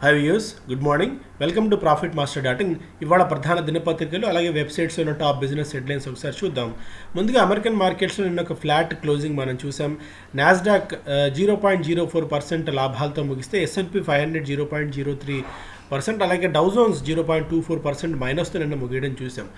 High views, good morning. Welcome to profit master dot in. ఇవాళ ప్రధాన దినపత్రికలు అలాగే వెబ్సైట్స్లో ఉన్న టాప్ బిజినెస్ హెడ్లైన్స్ ఒకసారి చూద్దాం. ముందుగా అమెరికన్ మార్కెట్స్లో నిన్న ఒక ఫ్లాట్ క్లోజింగ్ మనం చూసాం. నాస్డాక్ 0.04% లాభాలతో ముగిస్తే ఎస్ఎన్పి 500 0.03%, అలాగే డౌజోన్స్ 0.24% మైనస్తో నిన్న ముగియడం చూసాం.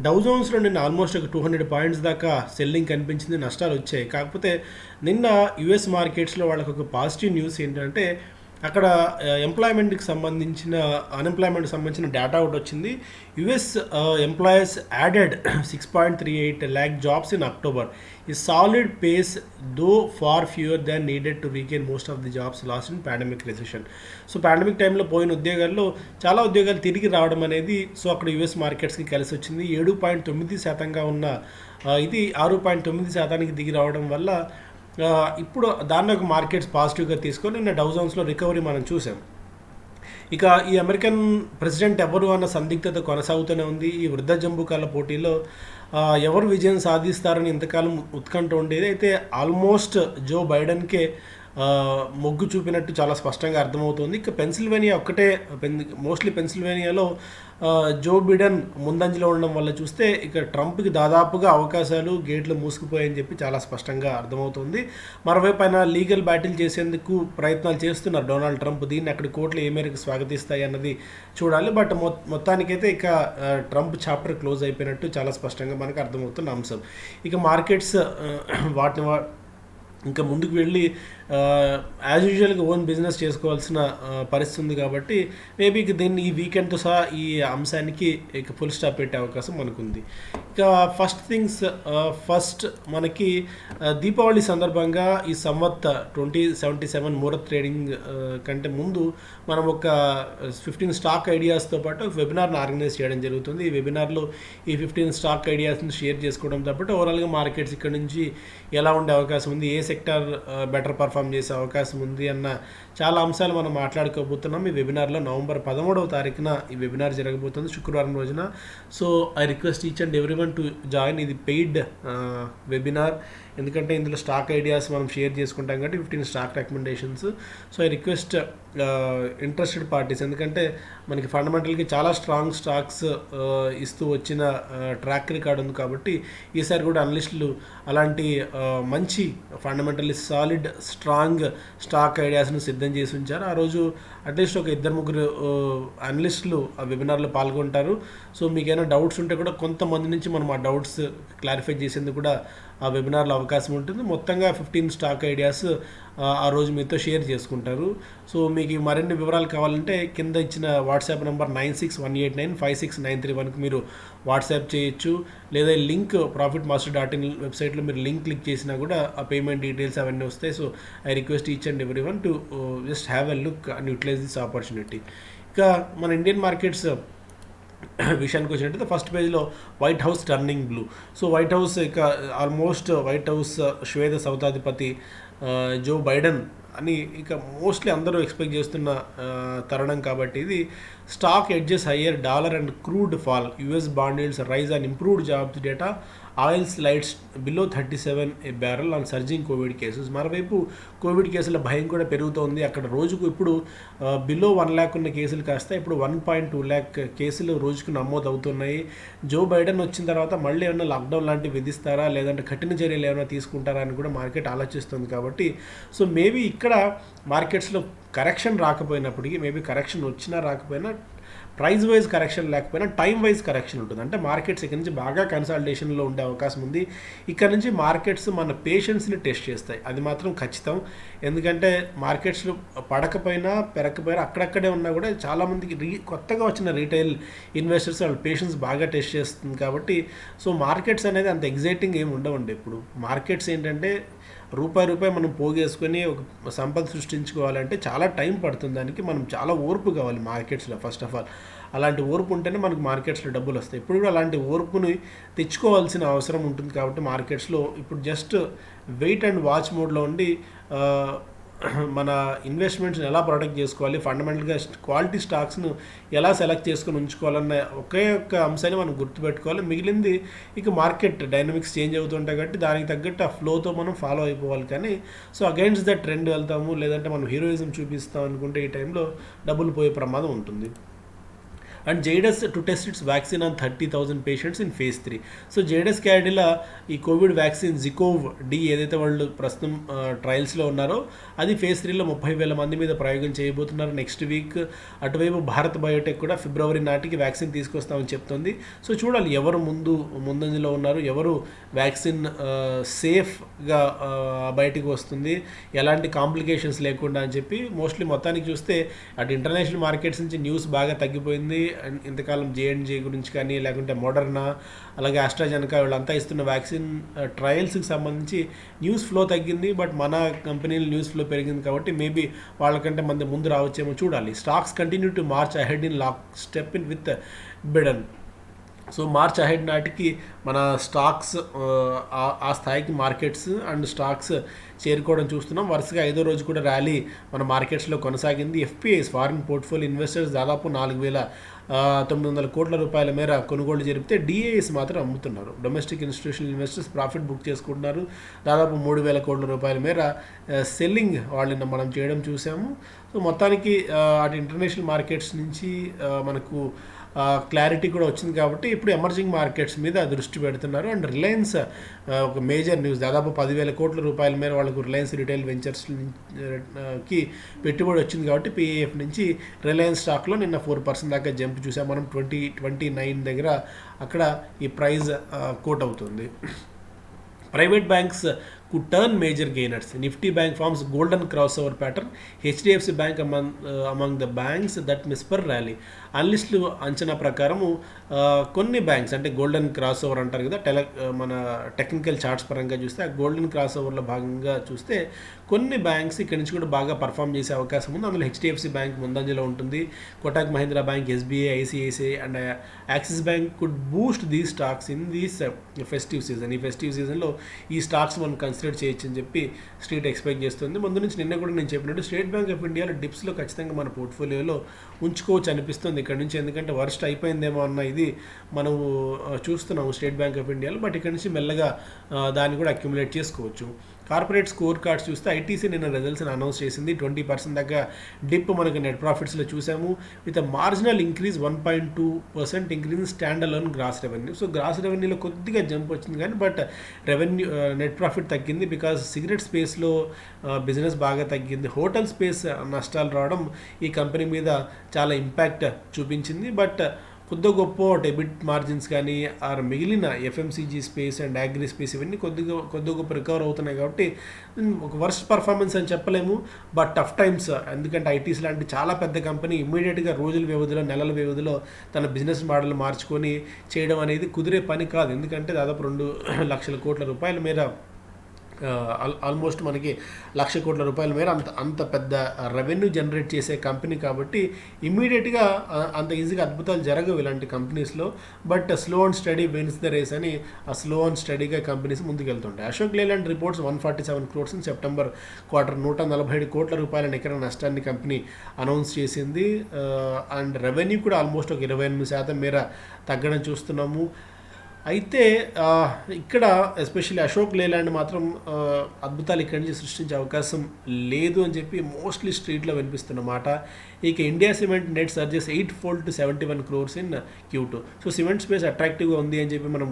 డౌజోన్స్లో నిన్న ఆల్మోస్ట్ ఒక 200 పాయింట్స్ దాకా సెల్లింగ్ కనిపించింది, నష్టాలు వచ్చాయి. కాకపోతే నిన్న యుఎస్ మార్కెట్స్లో వాళ్ళకి ఒక పాజిటివ్ న్యూస్ ఏంటంటే అక్కడ ఎంప్లాయ్మెంట్కి సంబంధించిన అన్ఎంప్లాయ్మెంట్కి సంబంధించిన డేటా ఒకటి వచ్చింది. US employees added 6.38 lakh jobs in October. ఈ solid pace though far fewer than needed to regain most of the jobs lost in pandemic recession. So pandemic టైంలో పోయిన ఉద్యోగాల్లో చాలా ఉద్యోగాలు తిరిగి రావడం అనేది సో అక్కడ యుఎస్ మార్కెట్స్కి కలిసి వచ్చింది. 7.9% ఉన్న ఇది 6.9% దిగి రావడం వల్ల ఇప్పుడు దాన్ని ఒక మార్కెట్స్ పాజిటివ్గా తీసుకొని నిన్న డౌజోన్స్లో రికవరీ మనం చూసాం. ఇక ఈ అమెరికన్ ప్రెసిడెంట్ ఎవరు అన్న సందిగ్ధత కొనసాగుతూనే ఉంది. ఈ వృద్ధ జంబుకాల పోటీలో ఎవరు విజయం సాధిస్తారని ఇంతకాలం ఉత్కంఠ ఉండేది. అయితే ఆల్మోస్ట్ జో బైడెన్కే మొగ్గు చూపినట్టు చాలా స్పష్టంగా అర్థమవుతుంది. ఇక పెన్సిల్వేనియా ఒక్కటే, మోస్ట్లీ పెన్సిల్వేనియాలో జో బిడెన్ ముందంజలో ఉండడం వల్ల చూస్తే ఇక ట్రంప్కి దాదాపుగా అవకాశాలు గేట్లు మూసుకుపోయాయని చెప్పి చాలా స్పష్టంగా అర్థమవుతుంది. మరోవైపు ఆయన లీగల్ బ్యాటిల్ చేసేందుకు ప్రయత్నాలు చేస్తున్నారు డొనాల్డ్ ట్రంప్. దీన్ని అక్కడ కోర్టులు ఏ మేరకు స్వాగతిస్తాయి అన్నది చూడాలి. బట్ మొత్తానికైతే ఇక ట్రంప్ చాప్టర్ క్లోజ్ అయిపోయినట్టు చాలా స్పష్టంగా మనకు అర్థమవుతున్న అంశం. ఇక మార్కెట్స్ వాటిని ఇంకా ముందుకు వెళ్ళి యాజ్ యూజువల్గా ఓన్ బిజినెస్ చేసుకోవాల్సిన పరిస్థితి ఉంది. కాబట్టి మేబీ దీన్ని ఈ వీకెండ్తో సహా ఈ అంశానికి ఇక ఫుల్ స్టాప్ పెట్టే అవకాశం మనకుంది. ఇక ఫస్ట్ మనకి దీపావళి సందర్భంగా ఈ సంవత్ 2077 ముహూర్త్ ట్రేడింగ్ కంటే ముందు మనం ఒక 15 స్టాక్ ఐడియాస్తో పాటు ఒక వెబినార్ని ఆర్గనైజ్ చేయడం జరుగుతుంది. ఈ వెబినార్లో ఈ 15 స్టాక్ ఐడియాస్ని షేర్ చేసుకోవడంతో పాటు ఓవరాల్గా మార్కెట్స్ ఇక్కడ నుంచి ఎలా ఉండే అవకాశం ఉంది, ఏ సెక్టర్ బెటర్ పర్ఫామ్ చేసే అవకాశం ఉంది అన్న చాలా అంశాలు మనం మాట్లాడుకోబోతున్నాం. ఈ వెబినార్లో నవంబర్ 13వ తారీఖున ఈ వెబినార్ జరగబోతుంది, శుక్రవారం రోజున. So I request each and everyone to join. ఇది పెయిడ్ వెబినార్, ఎందుకంటే ఇందులో స్టాక్ ఐడియాస్ మనం షేర్ చేసుకుంటాం కాబట్టి 15 stock recommendations. So I request interested parties, ఎందుకంటే మనకి ఫండమెంటల్కి చాలా స్ట్రాంగ్ స్టాక్స్ ఇస్తూ వచ్చిన ట్రాక్ రికార్డ్ ఉంది. కాబట్టి ఈసారి కూడా అనలిస్టులు అలాంటి మంచి ఫండమెంటల్లీ సాలిడ్ స్ట్రాంగ్ స్టాక్ ఐడియాస్ను సిద్ధం చేసి ఉంచారు. ఆ రోజు అట్లీస్ట్ ఒక 2-3 అనలిస్టులు ఆ వెబినార్లో పాల్గొంటారు. సో మీకైనా డౌట్స్ ఉంటే కూడా కొంతమంది నుంచి మనం ఆ డౌట్స్ క్లారిఫై చేసేందుకు కూడా ఆ వెబినార్లో అవకాశం ఉంటుంది. మొత్తంగా 15 స్టాక్ ఐడియాస్ ఆ రోజు మీతో షేర్ చేసుకుంటారు. సో మీకు మరిన్ని వివరాలు కావాలంటే కింద ఇచ్చిన వాట్సాప్ నెంబర్ 9618956931కి మీరు వాట్సాప్ చేయొచ్చు. లేదా లింక్ profitmaster.in వెబ్సైట్లో మీరు లింక్ క్లిక్ చేసినా కూడా ఆ పేమెంట్ డీటెయిల్స్ అవన్నీ వస్తాయి. So I request each and everyone to just have a look and utilize this opportunity. ఇక మన ఇండియన్ మార్కెట్స్ విషయానికి వచ్చినట్టయితే ఫస్ట్ పేజ్లో White House turning blue. So White House ఇక ఆల్మోస్ట్ వైట్ హౌస్ శ్వేత సౌతాధిపతి జో బైడెన్ అని ఇక మోస్ట్లీ అందరూ ఎక్స్పెక్ట్ చేస్తున్న తరుణం. కాబట్టి ఇది stock edges higher, dollar and crude fall, US bond yields rise and improved jobs data, oil slides below 37 a barrel on surging Covid cases. మరోవైపు కోవిడ్ కేసుల భయం కూడా పెరుగుతోంది. అక్కడ రోజుకు ఇప్పుడు బిలో 1 lakh ఉన్న కేసులు కాస్త ఇప్పుడు 1.2 lakh కేసులు రోజుకు నమోదు అవుతున్నాయి. జో బైడెన్ వచ్చిన తర్వాత మళ్ళీ ఏమైనా లాక్డౌన్ లాంటివి విధిస్తారా, లేదంటే కఠిన చర్యలు ఏమైనా తీసుకుంటారా అని కూడా మార్కెట్ ఆలోచిస్తుంది. కాబట్టి సో మేబీ ఇక్కడ మార్కెట్స్లో కరెక్షన్ రాకపోయినప్పటికీ, మేబీ కరెక్షన్ వచ్చినా రాకపోయినా, ప్రైస్ వైజ్ కరెక్షన్ లేకపోయినా టైం వైజ్ కరెక్షన్ ఉంటుంది. అంటే మార్కెట్స్ ఇక్కడ నుంచి బాగా కన్సాలిడేషన్లో ఉండే అవకాశం ఉంది. ఇక్కడ నుంచి మార్కెట్స్ మన పేషెన్స్ని టెస్ట్ చేస్తాయి, అది మాత్రం ఖచ్చితం. ఎందుకంటే మార్కెట్స్లో పడకపోయినా పెరగకపోయినా అక్కడక్కడే ఉన్నా కూడా చాలామందికి కొత్తగా వచ్చిన రీటైల్ ఇన్వెస్టర్స్ వాళ్ళ పేషెన్స్ బాగా టెస్ట్ చేస్తుంది. కాబట్టి సో మార్కెట్స్ అనేది అంత ఎగ్జైటింగ్ ఏమి ఉండవండి. ఇప్పుడు మార్కెట్స్ ఏంటంటే రూపాయి మనం పోగేసుకొని ఒక సంపద సృష్టించుకోవాలంటే చాలా టైం పడుతుంది. దానికి మనం చాలా ఓర్పు కావాలి మార్కెట్స్లో. ఫస్ట్ ఆఫ్ ఆల్ అలాంటి ఓర్పు ఉంటేనే మనకు మార్కెట్స్లో డబ్బులు వస్తాయి. ఇప్పుడు కూడా అలాంటి ఓర్పుని తెచ్చుకోవాల్సిన అవసరం ఉంటుంది. కాబట్టి మార్కెట్స్లో ఇప్పుడు జస్ట్ వెయిట్ అండ్ వాచ్ మోడ్లో ఉండి మన ఇన్వెస్ట్మెంట్స్ని ఎలా ప్రొటెక్ట్ చేసుకోవాలి, ఫండమెంటల్గా క్వాలిటీ స్టాక్స్ను ఎలా సెలెక్ట్ చేసుకొని ఉంచుకోవాలన్న ఒకే ఒక్క అంశాన్ని మనం గుర్తుపెట్టుకోవాలి. మిగిలింది ఇక మార్కెట్ డైనమిక్స్ చేంజ్ అవుతుంటాయి కాబట్టి దానికి తగ్గట్టు ఆ ఫ్లోతో మనం ఫాలో అయిపోవాలి. కానీ సో అగైన్స్ ద ట్రెండ్ వెళ్తాము, లేదంటే మనం హీరోయిజం చూపిస్తాం అనుకుంటే ఈ టైంలో డబ్బులు పోయే ప్రమాదం ఉంటుంది. And Zydus to test it's vaccine on 30,000 patients in phase 3. So Zydus Cadila ఈ కోవిడ్ వ్యాక్సిన్ జికోవ్ డి ఏదైతే వాళ్ళు ప్రస్తుతం ట్రయల్స్లో ఉన్నారో అది phase 3లో 30,000 మంది మీద ప్రయోగం చేయబోతున్నారు నెక్స్ట్ వీక్. అటువైపు భారత్ బయోటెక్ కూడా ఫిబ్రవరి నాటికి వ్యాక్సిన్ తీసుకొస్తామని చెప్తుంది. సో చూడాలి ఎవరు ముందంజలో ఉన్నారు, ఎవరు వ్యాక్సిన్ సేఫ్గా బయటికి వస్తుంది, ఎలాంటి కాంప్లికేషన్స్ లేకుండా అని చెప్పి. మోస్ట్లీ మొత్తానికి చూస్తే అటు ఇంటర్నేషనల్ మార్కెట్స్ నుంచి న్యూస్ బాగా తగ్గిపోయింది. ఇంతకాలం జేఎన్జే గురించి కానీ, లేకుంటే మోడర్నా, అలాగే ఆస్ట్రాజెనకా వీళ్ళంతా ఇస్తున్న వ్యాక్సిన్ ట్రయల్స్కి సంబంధించి న్యూస్ ఫ్లో తగ్గింది. బట్ మన కంపెనీలు న్యూస్ ఫ్లో పెరిగింది కాబట్టి మేబీ వాళ్ళకంటే మంది ముందు రావచ్చేమో చూడాలి. Stocks continue to march ahead in lock step in with Biden. So march ahead నాటికి మన స్టాక్స్ ఆ స్థాయికి మార్కెట్స్ అండ్ స్టాక్స్ చేరుకోవడం చూస్తున్నాం. వరుసగా 5వ రోజు కూడా ర్యాలీ మన మార్కెట్స్లో కొనసాగింది. ఎఫ్పిఐస్ ఫారిన్ పోర్ట్ఫోలియో ఇన్వెస్టర్స్ దాదాపు 4,900 కోట్ల రూపాయల మేర కొనుగోలు జరిపితే డిఐఎస్ మాత్రం అమ్ముతున్నారు. Domestic institutional investors profit book చేసుకుంటున్నారు. దాదాపు 3,000 కోట్ల రూపాయల మేర సెల్లింగ్ వాళ్ళని మనం చేయడం చూసాము. సో మొత్తానికి అటు ఇంటర్నేషనల్ మార్కెట్స్ నుంచి మనకు క్లారిటీ కూడా వచ్చింది కాబట్టి ఇప్పుడు ఎమర్జింగ్ మార్కెట్స్ మీద దృష్టి పెడుతున్నారు. అండ్ రిలయన్స్ ఒక మేజర్ న్యూస్, దాదాపు 10,000 కోట్ల రూపాయల మేర వాళ్ళకు రిలయన్స్ రిటైల్ వెంచర్స్కి పెట్టుబడి వచ్చింది కాబట్టి పిఏఎఫ్ నుంచి రిలయన్స్ స్టాక్లో నిన్న 4% దాకా జంప్ చూసాం మనం. 2029 దగ్గర అక్కడ ఈ ప్రైజ్ కోట్ అవుతుంది. Private banks could turn major gainers. Nifty Bank forms golden crossover pattern. HDFC Bank among the banks that miss per rally. అనలిస్టులు అంచనా ప్రకారము కొన్ని బ్యాంక్స్ అంటే గోల్డెన్ క్రాస్ ఓవర్ అంటారు కదా, మన టెక్నికల్ చార్ట్స్ పరంగా చూస్తే ఆ గోల్డెన్ క్రాస్ ఓవర్లో భాగంగా చూస్తే కొన్ని బ్యాంక్స్ ఇక్కడి నుంచి కూడా బాగా పర్ఫామ్ చేసే అవకాశం ఉంది. అందులో హెచ్డిఎఫ్సి బ్యాంక్ ముందంజలో ఉంటుంది. Kotak Mahindra bank, SBI, ICICI and axis bank could Boost these stocks in these festive season. ఈ ఫెస్టివ్ సీజన్లో ఈ స్టాక్స్ మనం కన్సిడర్ చేయొచ్చు అని చెప్పి స్ట్రీట్ ఎక్స్పెక్ట్ చేస్తుంది. ముందు నుంచి నిన్న కూడా నేను చెప్పినట్టు స్టేట్ బ్యాంక్ ఆఫ్ ఇండియాలో డిప్స్లో ఖచ్చితంగా మన పోర్ట్ఫోలియోలో ఉంచుకోవచ్చు అనిపిస్తుంది ఇక్కడ నుంచి. ఎందుకంటే వర్స్ట్ అయిపోయిందేమో అన్న ఇది మనము చూస్తున్నాము స్టేట్ బ్యాంక్ ఆఫ్ ఇండియాలో. బట్ ఇక్కడ నుంచి మెల్లగా దాన్ని కూడా అక్యుములేట్ చేసుకోవచ్చు. కార్పొరేట్ స్కోర్ కార్డ్స్ చూస్తే ఐటీసీ నిన్న రిజల్ట్స్ని అనౌన్స్ చేసింది. 20% దాకా డిప్ మనకు నెట్ ప్రాఫిట్స్లో చూసాము. With marginal increase 1.2% increase in stand alone gross revenue. So gross రెవెన్యూలో కొద్దిగా జంప్ వచ్చింది కానీ బట్ రెవెన్యూ నెట్ ప్రాఫిట్ తగ్గింది బికాజ్ సిగరెట్ స్పేస్లో బిజినెస్ బాగా తగ్గింది. హోటల్ స్పేస్ నష్టాలు రావడం ఈ కంపెనీ మీద చాలా ఇంపాక్ట్ చూపించింది. బట్ కొద్ది గొప్ప డెబిట్ మార్జిన్స్ కానీ ఆర్ మిగిలిన FMCG space and agri space ఇవన్నీ కొద్ది గొప్ప రికవర్ అవుతున్నాయి కాబట్టి ఒక వర్స్ట్ పర్ఫార్మెన్స్ అని చెప్పలేము. బట్ టఫ్ టైమ్స్, ఎందుకంటే ఐటీస్ లాంటి చాలా పెద్ద కంపెనీ ఇమ్మీడియట్గా రోజుల వ్యవధిలో, నెలల వ్యవధిలో తన బిజినెస్ మోడల్ మార్చుకొని చేయడం అనేది కుదిరే పని కాదు. ఎందుకంటే దాదాపు 2 లక్షల కోట్ల రూపాయల మేర, ఆల్మోస్ట్ మనకి 1,00,000 కోట్ల రూపాయల మేర అంత పెద్ద రెవెన్యూ జనరేట్ చేసే కంపెనీ కాబట్టి ఇమ్మీడియట్గా అంత ఈజీగా అద్భుతాలు జరగవు ఇలాంటి కంపెనీస్లో. But slow and steady wins the race అని ఆ స్లో అండ్ స్టడీగా కంపెనీస్ ముందుకెళ్తుంటాయి. Ashok Leyland reports 147 crores in September quarter, 147 కోట్ల రూపాయల నికర నష్టాన్ని కంపెనీ అనౌన్స్ చేసింది. అండ్ రెవెన్యూ కూడా ఆల్మోస్ట్ ఒక 28% మేర తగ్గడం చూస్తున్నాము. అయితే ఇక్కడ ఎస్పెషల్లీ అశోక్ లేలాండ్ మాత్రం అద్భుతాలు ఇక్కడి నుంచి సృష్టించే అవకాశం లేదు అని చెప్పి మోస్ట్లీ స్ట్రీట్లో వినిపిస్తున్నమాట. ఇక India cement net surges 8-fold to 71 crores in Q2. So cement space అట్రాక్టివ్గా ఉంది అని చెప్పి మనం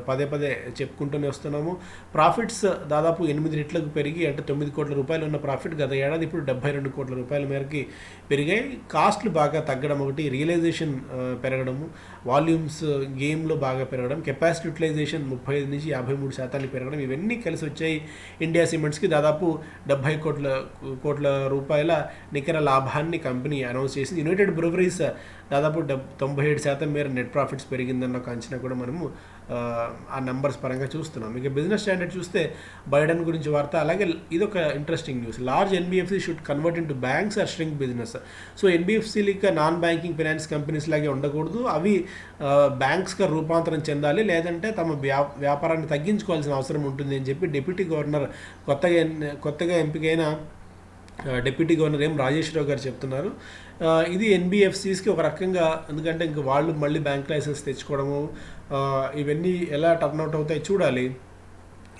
పదే చెప్పుకుంటూనే వస్తున్నాము. ప్రాఫిట్స్ దాదాపు 8 రెట్లకు పెరిగి, అంటే 9 కోట్ల రూపాయలు ఉన్న ప్రాఫిట్ గత ఏడాది ఇప్పుడు 72 కోట్ల రూపాయల మేరకి పెరిగాయి. కాస్ట్లు బాగా తగ్గడం ఒకటి, రియలైజేషన్ పెరగడము, వాల్యూమ్స్ గేమ్లో బాగా పెరగడం, కెపాసిటీ యూటిలైజేషన్ 35 నుంచి 53% పెరగడం, ఇవన్నీ కలిసి వచ్చాయి ఇండియా సిమెంట్స్కి. దాదాపు 70 కోట్ల రూపాయల నికర లాభాన్ని కంపెనీ అనౌన్స్ చేసింది. యునైటెడ్ బ్రూవరీస్ దాదాపు 97% మేర నెట్ ప్రాఫిట్స్ పెరిగిందన్న ఒక అంచనా కూడా మనము ఆ నెంబర్స్ పరంగా చూస్తున్నాం. ఇక బిజినెస్ స్టాండర్డ్ చూస్తే బైడెన్ గురించి వార్త, అలాగే ఇదొక interesting news. Large NBFC should convert in to banks or shrink business. So ఎన్బిఎఫ్సీలు ఇక నాన్ బ్యాంకింగ్ ఫైనాన్స్ కంపెనీస్ లాగే ఉండకూడదు, అవి బ్యాంక్స్గా రూపాంతరం చెందాలి, లేదంటే తమ వ్యాపారాన్ని తగ్గించుకోవాల్సిన అవసరం ఉంటుంది అని చెప్పి డిప్యూటీ గవర్నర్ కొత్తగా ఎంపికైన డిప్యూటీ గవర్నర్ రాజేశ్వరరావు గారు చెప్తున్నారు. ఇది ఎన్బిఎఫ్సిస్కి ఒక రకంగా, ఎందుకంటే ఇంక వాళ్ళు మళ్ళీ బ్యాంక్ లైసెన్స్ తెచ్చుకోవడము ఇవన్నీ ఎలా టర్న్అవుట్ అవుతాయి చూడాలి.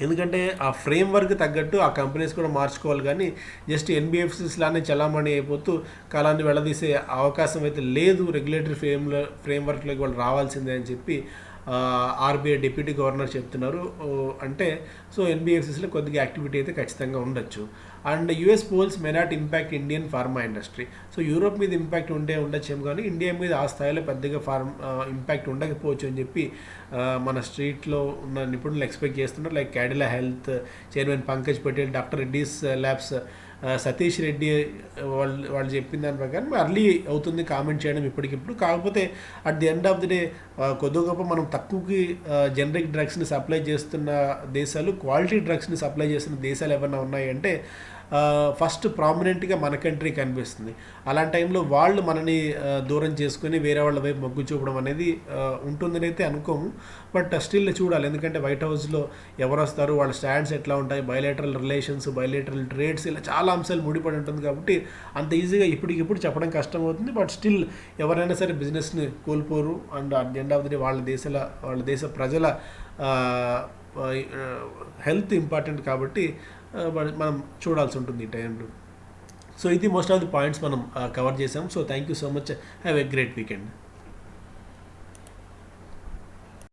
ఎందుకంటే ఆ ఫ్రేమ్ వర్క్ తగ్గట్టు ఆ కంపెనీస్ కూడా మార్చుకోవాలి, కానీ జస్ట్ ఎన్బిఎఫ్సిస్ లానే చలామణి అయిపోతూ కాలాన్ని వెళ్ళదీసే అవకాశం అయితే లేదు. రెగ్యులేటరీ ఫ్రేమ్ వర్క్లోకి వాళ్ళు రావాల్సిందే అని చెప్పి ఆర్బీఐ డిప్యూటీ గవర్నర్ చెప్తున్నారు. అంటే సో ఎన్బిఎఫ్సిస్లో కొద్దిగా యాక్టివిటీ అయితే ఖచ్చితంగా ఉండొచ్చు. And US polls may not impact Indian pharma industry. So Europe మీద ఇంపాక్ట్ ఉండొచ్చేమో, కానీ ఇండియా మీద ఆ స్థాయిలో పెద్దగా ఇంపాక్ట్ ఉండకపోవచ్చు అని చెప్పి మన స్ట్రీట్లో ఉన్న నిపుణులు ఎక్స్పెక్ట్ చేస్తున్నారు. Like Cadila health chairman Pankaj Patel, doctor Reddy's labs Satish Reddy వాళ్ళు చెప్పిన దాని ప్రకారం అర్లీ అవుతుంది కామెంట్ చేయడం ఇప్పటికిప్పుడు. కాకపోతే at the end of the day కొద్ది గొప్ప మనం తక్కువకి జనరిక్ డ్రగ్స్ని సప్లై చేస్తున్న దేశాలు, క్వాలిటీ డ్రగ్స్ని సప్లై చేస్తున్న దేశాలు ఏమన్నా ఉన్నాయంటే ఫస్ట్ ప్రామినెంట్గా మన కంట్రీ కనిపిస్తుంది. అలాంటి టైంలో వాళ్ళు మనని దూరం చేసుకొని వేరే వాళ్ళ వైపు మొగ్గు చూపడం అనేది ఉంటుందని అయితే అనుకోము. బట్ స్టిల్ చూడాలి, ఎందుకంటే వైట్ హౌస్లో ఎవరు వస్తారు, వాళ్ళ స్టాండ్స్ ఎట్లా ఉంటాయి, బయలేటరల్ రిలేషన్స్, బయలేటరల్ ట్రేడ్స్, ఇలా చాలా అంశాలు ముడిపడి ఉంటుంది. కాబట్టి అంత ఈజీగా ఇప్పటికిప్పుడు చెప్పడం కష్టం అవుతుంది. బట్ స్టిల్ ఎవరైనా సరే బిజినెస్ని కోల్పోరు. And at the end of the day వాళ్ళ దేశ ప్రజల హెల్త్ ఇంపార్టెంట్ కాబట్టి మనం చూడాల్సి ఉంటుంది ఈ టైంలో. సో ఇది మోస్ట్ ఆఫ్ ది పాయింట్స్ మనం కవర్ చేసాం. So thank you so much. Have a great weekend.